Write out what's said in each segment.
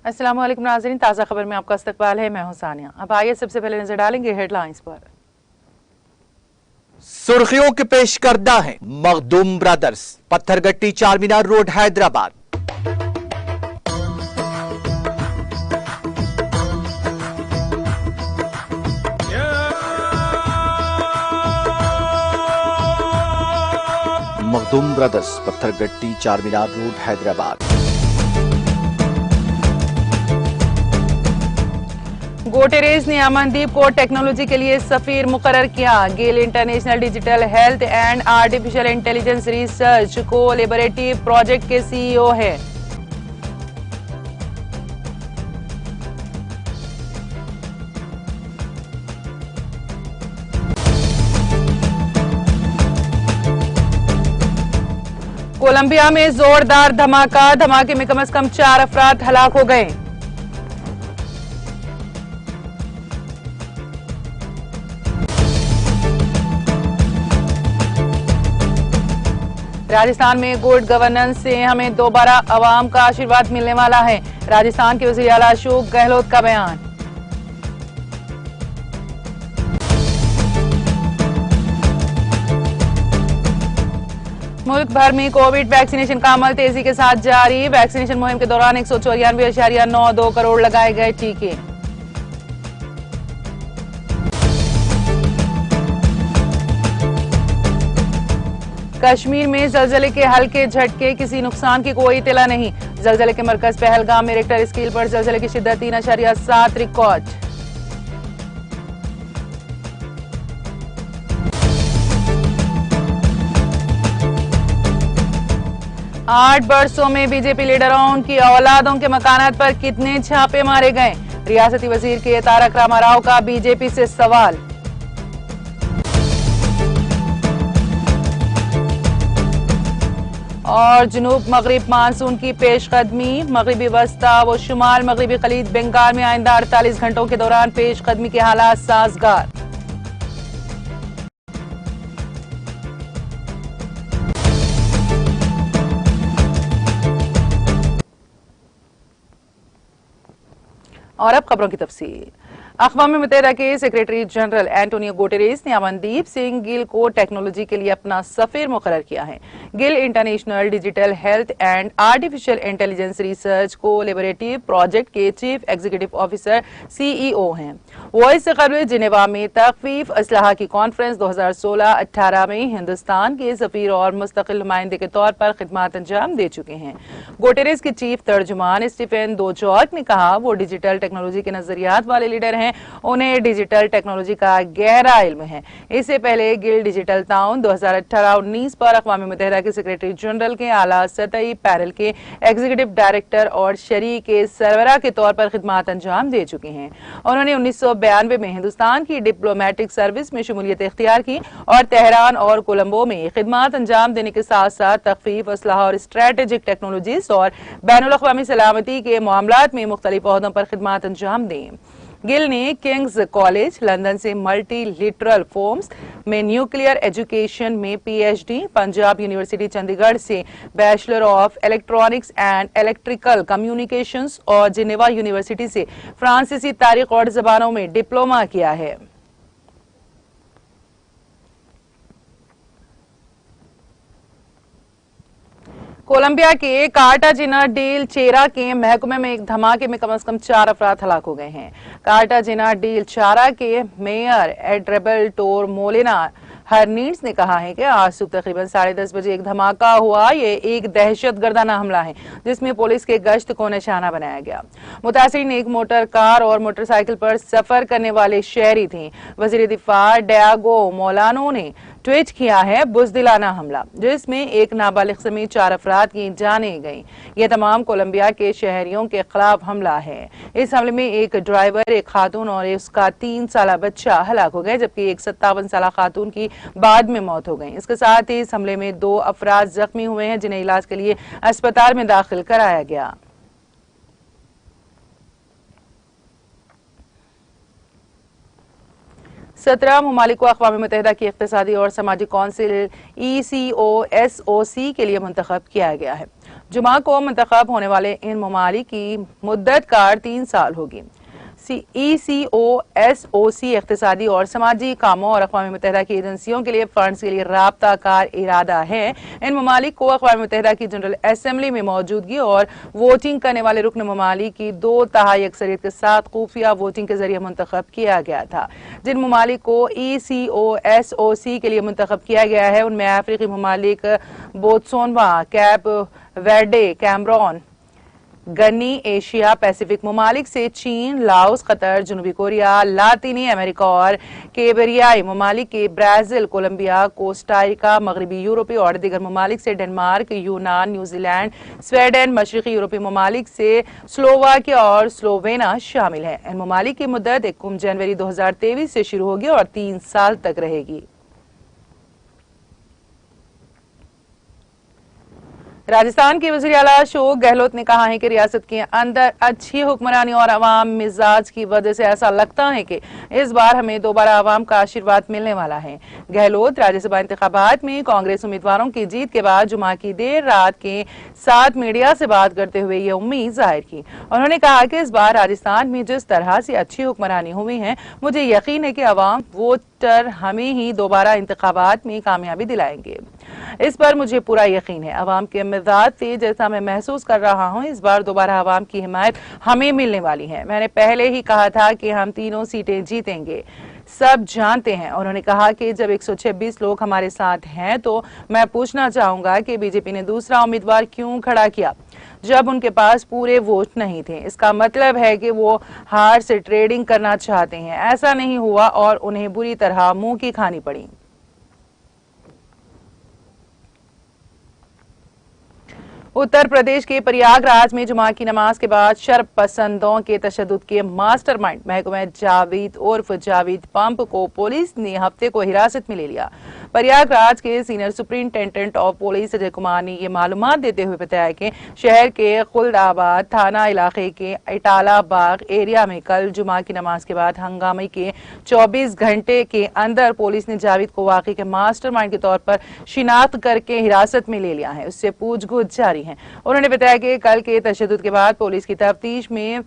अस्सलाम वालेकुम नाज़रीन, ताज़ा खबर में आपका इस्तकबाल है। मैं हूं सानिया। अब आइए सबसे पहले नजर डालेंगे हेडलाइंस पर। सुर्खियों के पेश करदा है Makhdoom brothers, Pathergatti Charminar road Hyderabad. Makhdoom brothers, Pathergatti Charminar road Hyderabad. Guterres ने अमनदीप को टेक्नोलॉजी के लिए सफीर मुकर्रर किया। Gill international digital health and artificial intelligence research collaborative project के सीईओ है। कोलंबिया में जोरदार धमाका, धमाके में कम से कम 4 अफराद हलाक हो गए। राजस्थान में गुड गवर्नेंस से हमें दोबारा अवाम का आशीर्वाद मिलने वाला है। राजस्थान के वज़ीर आला अशोक गहलोत का बयान। मुल्क भर में कोविड वैक्सीनेशन का अमल तेजी के साथ जारी। वैक्सीनेशन मुहिम के दौरान 194.92 करोड़ लगाए गए टीके। कश्मीर में जलजले के हल्के झटके, किसी नुकसान की कोई इत्तला नहीं। जलजले के मरकज पहलगाम में रिक्टर स्केल पर जलजले की शिद्दत 3.7 रिकॉर्ड। आठ बरसों में बीजेपी लीडरों की औलादों के मकानात पर कितने छापे मारे गए? रियासती वजीर के तारक रामाराव का बीजेपी से सवाल। और जनूब मगरिब मानसून की पेशकदमी, मगरबी वस्ता व शुमाल मगरबी खलीज बंगाल में आइंदा 48 घंटों के दौरान पेशकदमी के हालात साजगार। और अब खबरों की तफसील। अक़वाम मुत्तहिदा के सेक्रेटरी जनरल एंटोनियो गुटेरेस ने अमनदीप सिंह गिल को टेक्नोलॉजी के लिए अपना सफीर मुकर्रर किया है। Gill international digital health and artificial intelligence research collaborative project के चीफ एग्जीक्यूटिव ऑफिसर सीईओ हैं। वो इससे कबल जिनेवा में तखफीफ असलहा की कॉन्फ्रेंस 2016-18 में हिंदुस्तान के सफीर और मुस्तकिल नुमाइंदे के तौर पर खिदमत अंजाम दे चुके हैं। गुटेरेस के चीफ तर्जुमान स्टीफन दुजार्क ने कहा, वो डिजिटल टेक्नोलॉजी के नजरियात वाले लीडर हैं, उन्हें डिजिटल टेक्नोलॉजी का गहरा इल्म है। इससे पहले गिल डिजिटल ताउन 2018-19 पर अक़वाम मुत्तहिदा के सेक्रेटरी जनरल के आला सतही पैनल के एग्जीक्यूटिव डायरेक्टर और शरीक के सरबराह के तौर पर खिदमत अंजाम दे चुके हैं। उन्होंने 1992 में हिंदुस्तान की डिप्लोमेटिक सर्विस में शमूलियत इख्तियार की और तेहरान और कोलंबो में खिदमत अंजाम देने के साथ साथ तखफीफ, असलहा और स्ट्रेटेजिक टेक्नोलॉजीज और बैनुल अक़वामी सलामती के मामलात में मुख्तलिफ ओहदों पर खिदमत अंजाम दें। गिल ने किंग्स कॉलेज लंदन से मल्टीलिटरल फोर्म्स में न्यूक्लियर एजुकेशन में पीएचडी, पंजाब यूनिवर्सिटी चंडीगढ़ से bachelor of electronics and electrical communications और जिनेवा यूनिवर्सिटी से फ्रांसीसी तारीख और जबानों में डिप्लोमा किया है। कोलंबिया के कार्टाजेना डेल चेरा के महकमे में एक धमाके में कम से कम 4 अफराद हलाक हो गए हैं। कार्टाजेना डेल चेरा के मेयर एड्रेबल टोर मोलेना हरनीड्स ने कहा है कि आज सुबह तकरीबन 10:30 बजे एक धमाका हुआ। ये एक दहशतगर्दाना हमला है जिसमें पुलिस के गश्त को निशाना बनाया गया। मुतासिरीन एक मोटर कार और मोटरसाइकिल पर सफर करने वाले शहरी थे। वजीर दिफा डियागो मोलानो ने ट्वीट किया है, बुज़दिलाना हमला जिसमें एक नाबालिग समेत 4 अफराद की जानें गईं। यह तमाम कोलंबिया के शहरियों के खिलाफ हमला है। इस हमले में एक ड्राइवर, एक खातून और उसका 3 साला बच्चा हलाक हो गए, जबकि एक 57 साला खातून की बाद में मौत हो गई। इसके साथ ही इस हमले में 2 अफराद जख्मी हुए हैं जिन्हें इलाज के लिए अस्पताल में दाखिल कराया गया। 17 ममालिक को अक़वाम मुत्तहिदा की इक़्तिसादी और समाजी कौंसिल ECOSOC के लिए मुंतखब किया गया है। जुमा को मुंतखब होने वाले इन ममालिक की मुद्दत कार 3 साल होगी। ECOSOC इक़्तिसादी और समाजी कामों और अक़वाम मुत्तहिदा की एजेंसियों के लिए फंड्स के लिए राब्ता कार इरादा है। इन ममालिक को अक़वाम मुत्तहिदा की जनरल असम्बली में मौजूदगी और वोटिंग करने वाले रुकन ममालिक की 2/3 अक्सरियत के साथ खुफिया वोटिंग के जरिए मुंतखब किया गया था। जिन ममालिक को ECOSOC के लिए मुंतखब किया गया है उनमें अफ्रीकी ममालिक Botswana, Cape Verde, Cameroon, Guinea, Asia Pacific ममालिक से चीन, लाओस, कतर, जनूबी कोरिया, लातीनी अमेरिका और कैरेबियाई ममालिक के ब्राजील, कोलंबिया, कोस्टारिका, मगरबी यूरोपीय और दीगर ममालिक से डेनमार्क, यूनान, न्यूजीलैंड, स्वीडन, मशरकी यूरोपीय ममालिक से स्लोवाकिया और स्लोवेना शामिल हैं। इन ममालिक की मुद्दत 1 जनवरी 2023 से शुरू होगी और 3 साल तक रहेगी। राजस्थान के वज़ीर आला अशोक गहलोत ने कहा है कि रियासत के अंदर अच्छी हुक्मरानी और अवाम मिजाज की वजह से ऐसा लगता है कि इस बार हमें दोबारा अवाम का आशीर्वाद मिलने वाला है। गहलोत राज्यसभा इंतखाबात में कांग्रेस उम्मीदवारों की जीत के बाद जुमा की देर रात के साथ मीडिया से बात करते हुए ये उम्मीद जाहिर की। उन्होंने कहा कि इस बार राजस्थान में जिस तरह से अच्छी हुक्मरानी हुई है, मुझे यकीन है कि अवाम वोटर हमें ही दोबारा इंतखाबात में कामयाबी दिलाएंगे। इस पर मुझे पूरा यकीन है। अवाम के मिजाज से जैसा मैं महसूस कर रहा हूं, इस बार दोबारा अवाम की हिमायत हमें मिलने वाली है। मैंने पहले ही कहा था कि हम 3 सीटें जीतेंगे, सब जानते हैं। उन्होंने कहा कि जब 126 लोग हमारे साथ हैं तो मैं पूछना चाहूंगा कि बीजेपी ने दूसरा उम्मीदवार क्यों खड़ा किया जब उनके पास पूरे वोट नहीं थे। इसका मतलब है कि वो हार से ट्रेडिंग करना चाहते हैं। ऐसा नहीं हुआ और उन्हें बुरी तरह मुंह की खानी पड़ी। उत्तर प्रदेश के प्रयागराज में जुमा की नमाज के बाद शर्ब पसंदों के तशद्दुद के मास्टरमाइंड महकमा जावेद उर्फ जावेद पंप को पुलिस ने हफ्ते को हिरासत में ले लिया। प्रयागराज के senior superintendent of police Ajay Kumar ने ये मालूमात देते हुए बताया कि शहर के खुल्दाबाद थाना इलाके के इटाला बाग एरिया में कल जुमा की नमाज के बाद हंगामे के 24 घंटे के अंदर पुलिस ने जावेद को वाकई के मास्टरमाइंड के तौर पर शिनाख्त करके हिरासत में ले लिया है। उससे पूछगछ जारी है। उन्होंने बताया कि कल के तशद्दुद के बाद पुलिस की तफ्तीश में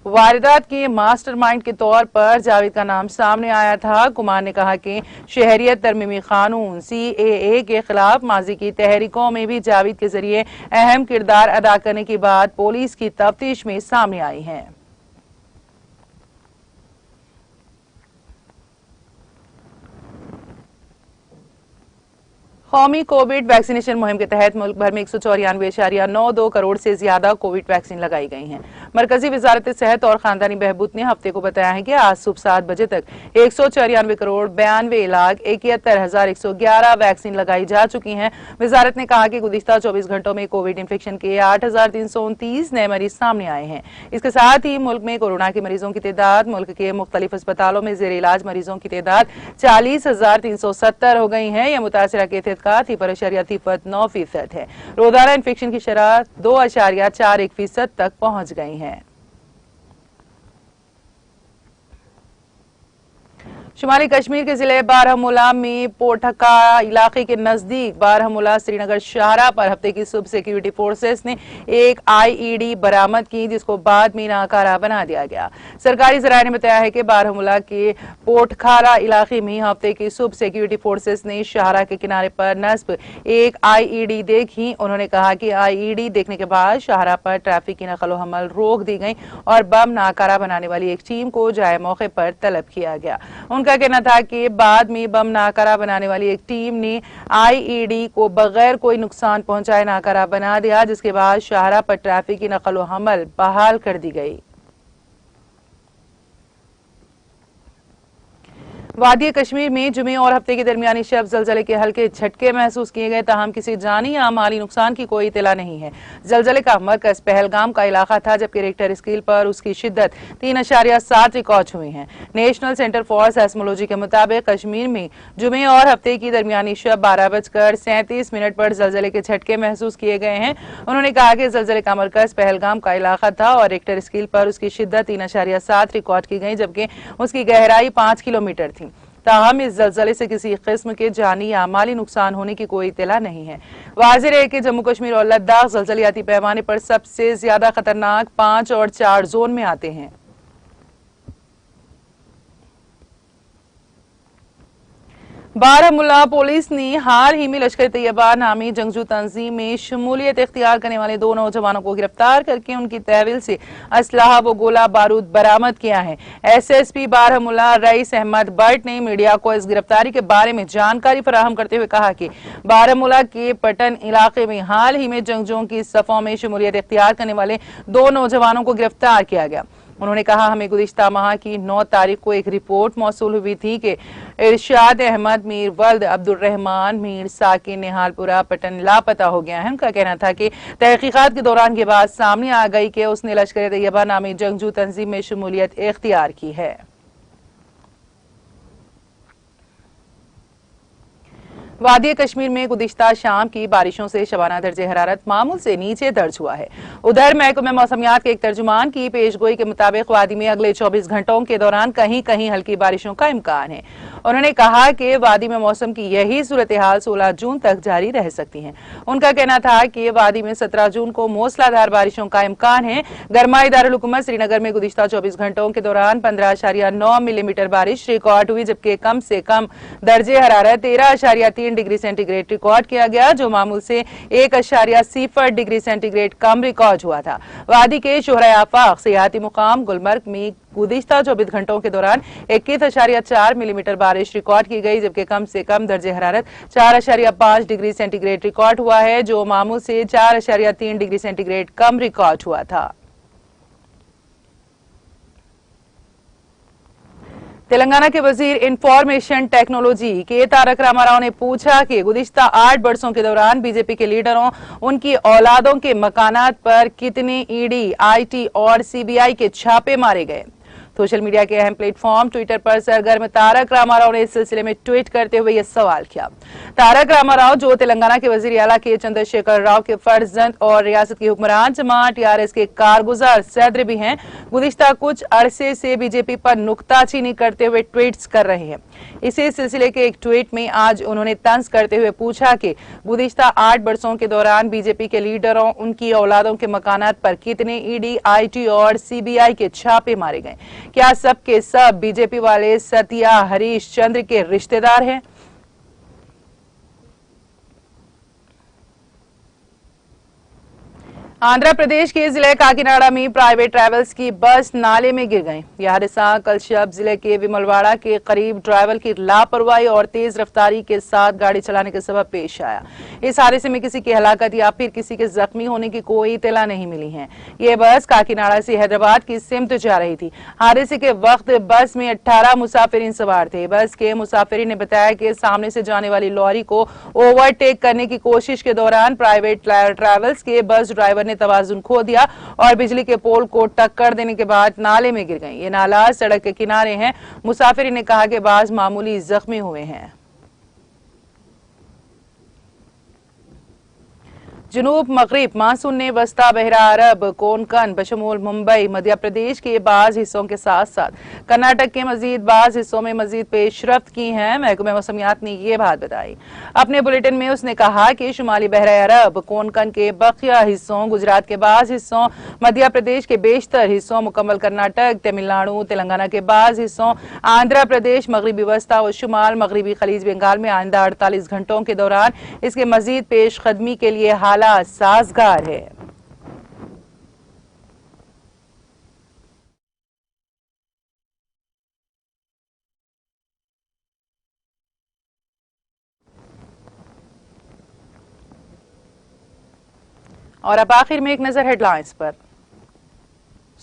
वारदात के मास्टरमाइंड के तौर पर जावेद का नाम सामने आया था। कुमार ने कहा कि शहरियत तरमीमी कानून CAA के खिलाफ माजी की तहरीकों में भी जावेद के जरिए अहम किरदार अदा करने की बात पुलिस की तफ्तीश में सामने आई है। कौमी कोविड वैक्सीनेशन मुहिम के तहत मुल्क भर में 194.92 करोड़ से ज्यादा कोविड वैक्सीन लगाई गई हैं। मरकजी वजारत सेहत और खानदानी बहबूद ने हफ्ते को बताया है कि आज सुबह 7 बजे तक 194 करोड़ 92 लाख 71,111 वैक्सीन लगाई जा चुकी हैं। वजारत ने कहा कि गुज़िश्ता 24 घंटों में कोविड इन्फेक्शन के 8,329 नए मरीज सामने आए हैं। इसके साथ ही मुल्क में कोरोना के मरीजों की तादाद, मुल्क के मुख्तलिफ अस्पतालों में जेर इलाज मरीजों की तादाद 40,370 हो गई है। यह मुतासरा के 0.09% है। रोजाना इन्फेक्शन की शरह 2.41% तक पहुंच गई है। शुमाली कश्मीर के जिले बारामूला में पोठका इलाके के नजदीक बारामूला श्रीनगर शाहरा पर हफ्ते की सुबह सिक्योरिटी फोर्सेस ने एक IED बरामद की, जिसको बाद में नाकारा बना दिया गया। सरकारी जराये ने बताया है कि बारामूला के पोटखारा इलाके में हफ्ते की सुबह सिक्योरिटी फोर्सेस ने शाहरा के किनारे पर नस्ब एक IED देखी। उन्होंने कहा कि IED देखने के बाद शाहरा पर ट्रैफिक की नकलो हमल रोक दी गई और बम नाकारा बनाने वाली एक टीम को जाए मौके पर तलब किया गया। उनका कहना था कि बाद में बम नाकारा बनाने वाली एक टीम ने IED को बगैर कोई नुकसान पहुंचाए नाकारा बना दिया, जिसके बाद शाहरा पर ट्रैफिक की नकलो हमल बहाल कर दी गई। वादी कश्मीर में जुमे और हफ्ते के दरमियानी शब जलजले के हल्के झटके महसूस किए गए, ताहम किसी जानी या माली नुकसान की कोई इतला नहीं है। जलजले का मरकज पहलगाम का इलाका था, जबकि रिक्टर स्केल पर उसकी शिद्दत 3.7 रिकॉर्ड हुई है। नेशनल सेंटर फॉर सेस्मोलॉजी के मुताबिक कश्मीर में जुमे और हफ्ते की दरमियानी शब 12:37 पर जलजले के झटके महसूस किए गए हैं। उन्होंने कहा कि जलजले का मरकज पहलगाम का इलाका था और रिक्टर स्केल पर उसकी शिद्दत 3.7 रिकॉर्ड की गई, जबकि उसकी गहराई 5 किलोमीटर थी। ताहम इस जलजले से किसी किस्म के जानी या माली नुकसान होने की कोई इत्तला नहीं है। वाज़ेह है कि जम्मू कश्मीर और लद्दाख जलजलियाती पैमाने पर सबसे ज्यादा खतरनाक 5 और 4 जोन में आते हैं। बारामूला पुलिस ने हाल ही में लश्कर तैयबा नामी जंगजू तंजीम में शमूलियत इख्तियार करने वाले 2 नौजवानों को गिरफ्तार करके उनकी तहवील से असलहा व गोला बारूद बरामद किया है। SSP बारामूला रईस अहमद बट ने मीडिया को इस गिरफ्तारी के बारे में जानकारी फराहम करते हुए कहा कि बारामूला के पटन इलाके में हाल ही में जंगजुओं की सफों में शमूलियत इख्तियार करने वाले 2 नौजवानों को गिरफ्तार किया गया। उन्होंने कहा, हमें गुज़िश्ता माह की 9 तारीख को एक रिपोर्ट मौसूल हुई थी कि इरशाद अहमद मीर वल्द अब्दुल रहमान मीर साकिन निहालपुरा पटन लापता हो गया है। उनका कहना था कि तहकीकात के दौरान ये बात सामने आ गई कि उसने लश्कर तैयबा नामी जंगजू तंजीम में शमूलियत इख्तियार की है। वादी कश्मीर में गुज़िश्ता शाम की बारिशों से शबाना दर्जे हरारत मामूल से नीचे दर्ज हुआ है। उधर महकमे मौसमियात के एक तर्जुमान की पेशगोई के मुताबिक वादी में अगले 24 घंटों के दौरान कहीं कहीं हल्की बारिशों का इम्कान है। उन्होंने कहा कि वादी में मौसम की यही सूरत हाल 16 जून तक जारी रह सकती है। उनका कहना था कि वादी में 17 जून को मूसलाधार बारिशों का इम्कान है। गर्माई दारुल हुकूमत श्रीनगर में गुज़िश्ता 24 घंटों के दौरान 15.9 मिलीमीटर बारिश रिकॉर्ड हुई, जबकि कम से कम दर्जे हरारत 13.3 डिग्री सेंटीग्रेड रिकॉर्ड किया गया, जो मामूल से 1.0 डिग्री सेंटीग्रेड कम रिकॉर्ड हुआ था। वादी के शोहरा आफाक सियाहती मुकाम गुलमर्ग में गुज़िश्ता 24 घंटों के दौरान 21.4 मिलीमीटर बारिश रिकॉर्ड की गई, जबकि कम से कम दर्जे हरारत 4.5 डिग्री सेंटीग्रेड रिकॉर्ड हुआ है, जो मामूल से 4.3 डिग्री सेंटीग्रेड कम रिकॉर्ड हुआ था। तेलंगाना के वजीर इंफॉर्मेशन टेक्नोलॉजी के तारक रामाराव ने पूछा कि गुज़िश्ता 8 बरसों के दौरान बीजेपी के लीडरों, उनकी औलादों के मकानात पर कितने ईडी, IT और CBI के छापे मारे गए। सोशल मीडिया के अहम प्लेटफॉर्म ट्विटर पर सरगर्म तारक रामाराव ने इस सिलसिले में ट्वीट करते हुए यह सवाल किया। तारक रामाराव, जो तेलंगाना के वजीर आला के चंद्रशेखर राव के फर्जंद और रियासत की हुक्मरान जमात TRS के कारगुजार सदर भी हैं, गुज़िश्ता कुछ अरसे से बीजेपी पर नुक्ताचीनी करते हुए ट्वीट्स कर रहे हैं। इसी सिलसिले के एक ट्वीट में आज उन्होंने तंज करते हुए पूछा कि गुज़िश्ता 8 बरसों के दौरान बीजेपी के लीडरों, उनकी औलादों के मकानात पर कितने ED, IT और CBI के छापे मारे गए। क्या सब के सब बीजेपी वाले सतिया हरीश चंद्र के रिश्तेदार हैं? आंध्र प्रदेश के जिले काकीनाडा में प्राइवेट ट्रैवल्स की बस नाले में गिर गई। यह हादसा कल शब जिले के विमलवाड़ा के करीब ड्राइवर की लापरवाही और तेज रफ्तारी के साथ गाड़ी चलाने के सबब पेश आया। इस हादसे में किसी की हलाकत या फिर किसी के जख्मी होने की कोई इत्तला नहीं मिली है। ये बस काकीनाडा से हैदराबाद की सिमत जा रही थी। हादसे के वक्त बस में 18 मुसाफिरीन सवार थे। बस के मुसाफिरीन ने बताया कि सामने से जाने वाली लॉरी को ओवरटेक करने की कोशिश के दौरान प्राइवेट ट्रैवल्स के बस ड्राइवर तवाजुन खो दिया और बिजली के पोल को टक्कर देने के बाद नाले में गिर गई। ये नाला सड़क के किनारे है। मुसाफिर ने कहा कि बाज मामूली जख्मी हुए हैं। जनूब मगरिब मानसून ने वस्ता बहरा अरब, कोंकण बशमूल मुंबई, मध्य प्रदेश के बाज हिस्सों के साथ साथ कर्नाटक के मजीद बाज हिस्सों में मजीद पेशरफ्त की है। महकमे मौसमियात ने ये बात बताई। अपने बुलेटिन में उसने कहा कि शुमाली बहरा अरब, कोंकण के बकिया हिस्सों, गुजरात के बाज हिस्सों, मध्य प्रदेश के बेशतर हिस्सों, मुकम्मल कर्नाटक, तमिलनाडु, तेलंगाना के बाज हिस्सों, आंध्र प्रदेश, मगरबी वस्ता और शुमाल मगरबी खलीज बंगाल में आइंदा 48 घंटों के दौरान इसके मजीद पेश कदमी के लिए हालात साजगार है। और अब आखिर में एक नजर हेडलाइंस पर।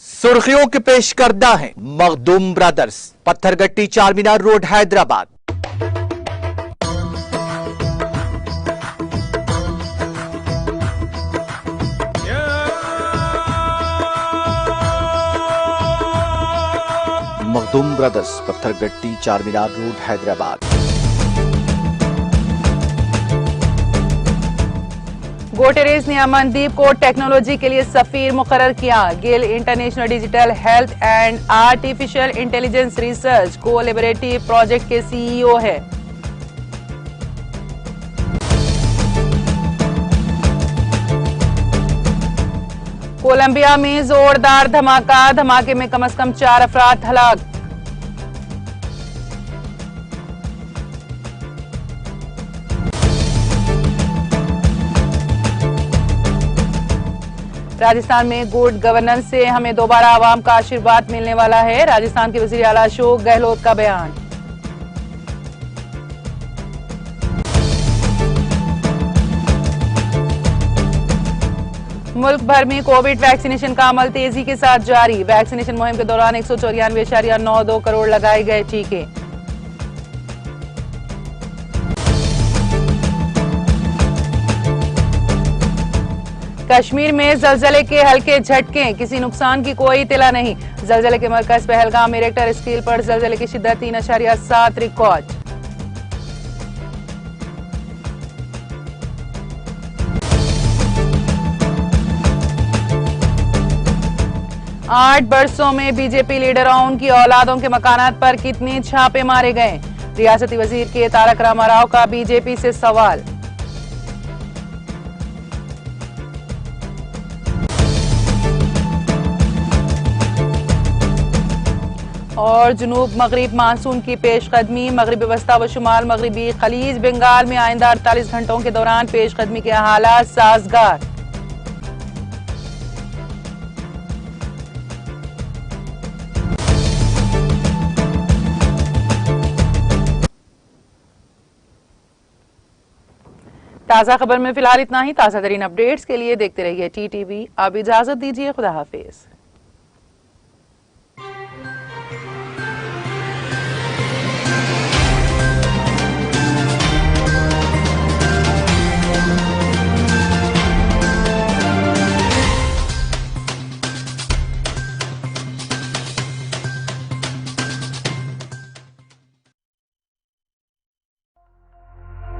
सुर्खियों के पेश करदा है Makhdoom brothers, Pathergatti Charminar road Hyderabad. Makhdoom brothers, Pathergatti Charminar road Hyderabad. Guterres ने अमनदीप को टेक्नोलॉजी के लिए सफीर मुकर्रर किया। Gill international digital health and artificial intelligence research collaborative project के सीईओ है। कोलंबिया में जोरदार धमाका, धमाके में कम से कम 4 अफराद हलाक। राजस्थान में गुड गवर्नेंस से हमें दोबारा आवाम का आशीर्वाद मिलने वाला है। राजस्थान के वजीर आला अशोक गहलोत का बयान। मुल्क भर में कोविड वैक्सीनेशन का अमल तेजी के साथ जारी। वैक्सीनेशन मुहिम के दौरान 194.92 करोड़ लगाए गए टीके। कश्मीर में जलजले के हल्के झटके, किसी नुकसान की कोई इत्तला नहीं। जलजले के मरकज पहलगाम में रिक्टर स्केल पर जलजले की शिद्दत 3.7 रिकॉर्ड। आठ बरसों में बीजेपी लीडरों उनकी औलादों के मकानात पर कितने छापे मारे गए। रियासती वजीर के तारक रामाराव का बीजेपी से सवाल। और जुनूब मगरिब मानसून की पेशकदमी, मगरिबी वस्ता व शुमाल मगरिबी खलीज बंगाल में आइंदा 48 घंटों के दौरान पेशकदमी के हालात साजगार। ताजा खबर में फिलहाल इतना ही। ताजा तरीन अपडेट्स के लिए देखते रहिए टीटीवी। अब इजाजत दीजिए, खुदा हाफिज।